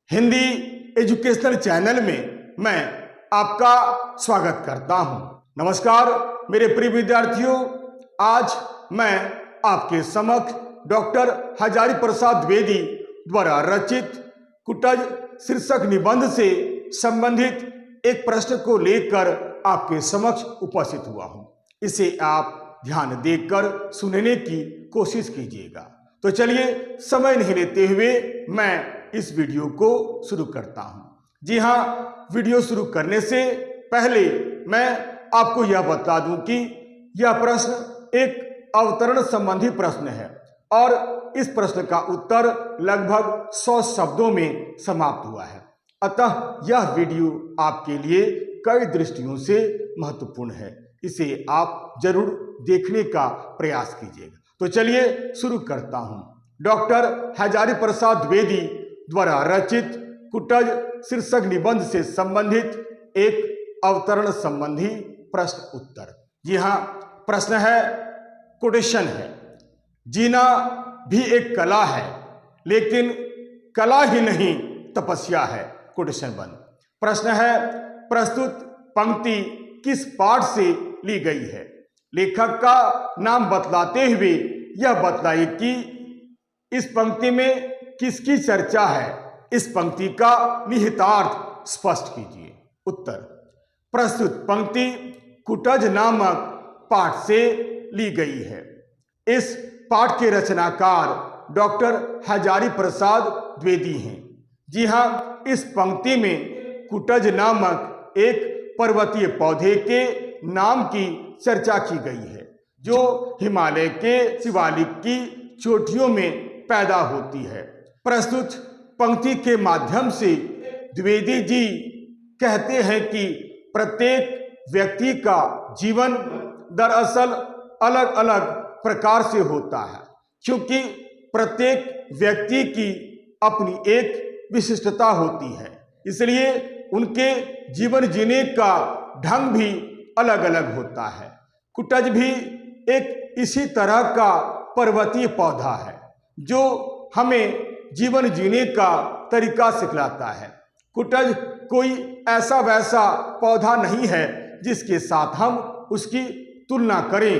Hindi educational channel में मैं आपका स्वागत करता हूं। नमस्कार मेरे प्रिय विद्यार्थियों, आज मैं आपके समक्ष डॉक्टर हजारी प्रसाद द्विवेदी द्वारा रचित कुटज शीर्षक निबंध से संबंधित एक प्रश्न को लेकर आपके समक्ष उपस्थित हुआ हूं। इसे आप ध्यान देकर सुनने की कोशिश कीजिएगा। तो चलिए समय नहीं लेते हुए मैं इस वीडियो को शुरू करता हूं। जी हां, वीडियो शुरू करने से पहले मैं आपको यह बता दूं कि यह प्रश्न एक अवतरण संबंधी प्रश्न है और इस प्रश्न का उत्तर लगभग 100 शब्दों में समाप्त हुआ है। अतः यह वीडियो आपके लिए कई दृष्टियों से महत्वपूर्ण है। इसे आप जरूर देखने का प्रयास कीजिएगा। तो चलिए शुरू करता हूं। डॉक्टर हजारी प्रसाद द्विवेदी द्वारा रचित कुटज शीर्षक निबंध से संबंधित एक अवतरण संबंधी प्रश्न उत्तर। जी हां, प्रश्न है, कोटेशन है, जीना भी एक कला है लेकिन कला ही नहीं तपस्या है। कोटेशन बंद। प्रश्न है, प्रस्तुत पंक्ति किस पाठ से ली गई है? लेखक का नाम बतलाते हुए यह बतलाइए कि इस पंक्ति में किसकी चर्चा है। इस पंक्ति का निहितार्थ स्पष्ट कीजिए। उत्तर, प्रस्तुत पंक्ति कुटज नामक पाठ से ली गई है। इस पाठ के रचनाकार डॉक्टर हजारी प्रसाद द्विवेदी हैं। जी हां, इस पंक्ति में कुटज नामक एक पर्वतीय पौधे के नाम की चर्चा की गई है जो हिमालय के शिवालिक की चोटियों में पैदा होती है। प्रस्तुत पंक्ति के माध्यम से द्विवेदी जी कहते हैं कि प्रत्येक व्यक्ति का जीवन दरअसल अलग अलग प्रकार से होता है, क्योंकि प्रत्येक व्यक्ति की अपनी एक विशिष्टता होती है। इसलिए उनके जीवन जीने का ढंग भी अलग अलग होता है। कुटज भी एक इसी तरह का पर्वतीय पौधा है जो हमें जीवन जीने का तरीका सिखलाता है। कुटज कोई ऐसा वैसा पौधा नहीं है जिसके साथ हम उसकी तुलना करें।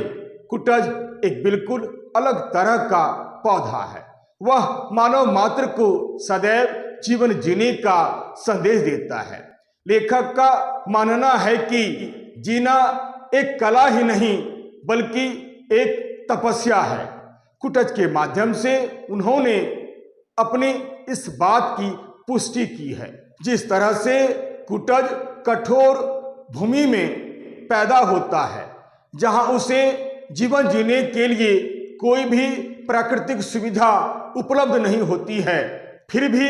कुटज एक बिल्कुल अलग तरह का पौधा है। वह मानव मात्र को सदैव जीवन जीने का संदेश देता है। लेखक का मानना है कि जीना एक कला ही नहीं बल्कि एक तपस्या है। कुटज के माध्यम से उन्होंने अपनी इस बात की पुष्टि की है। जिस तरह से कुटज कठोर भूमि में पैदा होता है जहां उसे जीवन जीने के लिए कोई भी प्राकृतिक सुविधा उपलब्ध नहीं होती है, फिर भी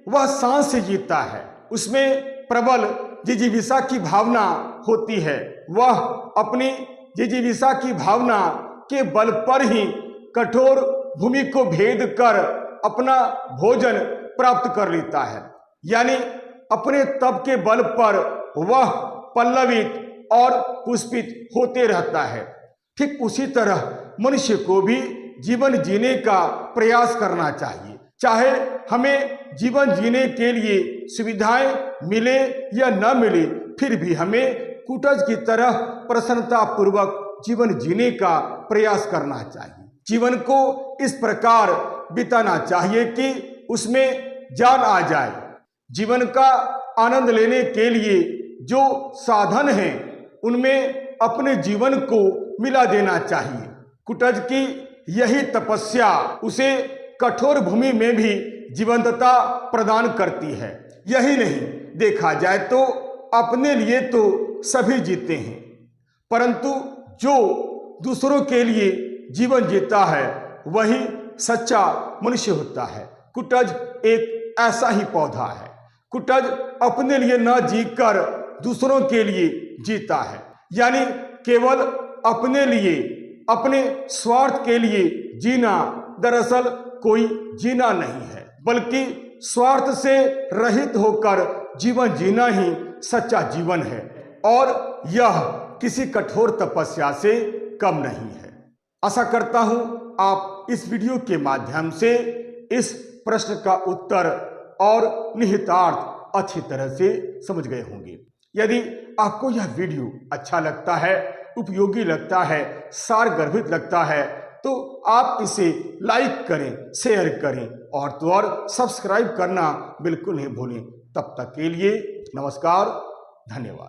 वह सांस से जीता है। उसमें प्रबल जिजीविषा की भावना होती है। वह अपनी जिजीविषा की भावना के बल पर ही कठोर भूमि को भेद कर अपना भोजन प्राप्त कर लेता है। यानी अपने तप के बल पर वह पल्लवित और पुष्पित होते रहता है। ठीक उसी तरह मनुष्य को भी जीवन जीने का प्रयास करना चाहिए। चाहे हमें जीवन जीने के लिए सुविधाएं मिले या न मिले, फिर भी हमें कुटज की तरह प्रसन्नता पूर्वक जीवन जीने का प्रयास करना चाहिए। जीवन को इस प्रकार बिताना चाहिए कि उसमें जान आ जाए। जीवन का आनंद लेने के लिए जो साधन हैं उनमें अपने जीवन को मिला देना चाहिए। कुटज की यही तपस्या उसे कठोर भूमि में भी जीवंतता प्रदान करती है। यही नहीं, देखा जाए तो अपने लिए तो सभी जीते हैं, परंतु जो दूसरों के लिए जीवन जीता है वही सच्चा मनुष्य होता है। कुटज एक ऐसा ही पौधा है। कुटज अपने लिए न जीकर दूसरों के लिए जीता है। यानी केवल अपने लिए, अपने स्वार्थ के लिए जीना दरअसल कोई जीना नहीं है, बल्कि स्वार्थ से रहित होकर जीवन जीना ही सच्चा जीवन है और यह किसी कठोर तपस्या से कम नहीं है। आशा करता हूं आप इस वीडियो के माध्यम से इस प्रश्न का उत्तर और निहितार्थ अच्छी तरह से समझ गए होंगे। यदि आपको यह वीडियो अच्छा लगता है, उपयोगी लगता है, सारगर्भित लगता है, तो आप इसे लाइक करें, शेयर करें और तो और सब्सक्राइब करना बिल्कुल नहीं भूलें। तब तक के लिए नमस्कार, धन्यवाद।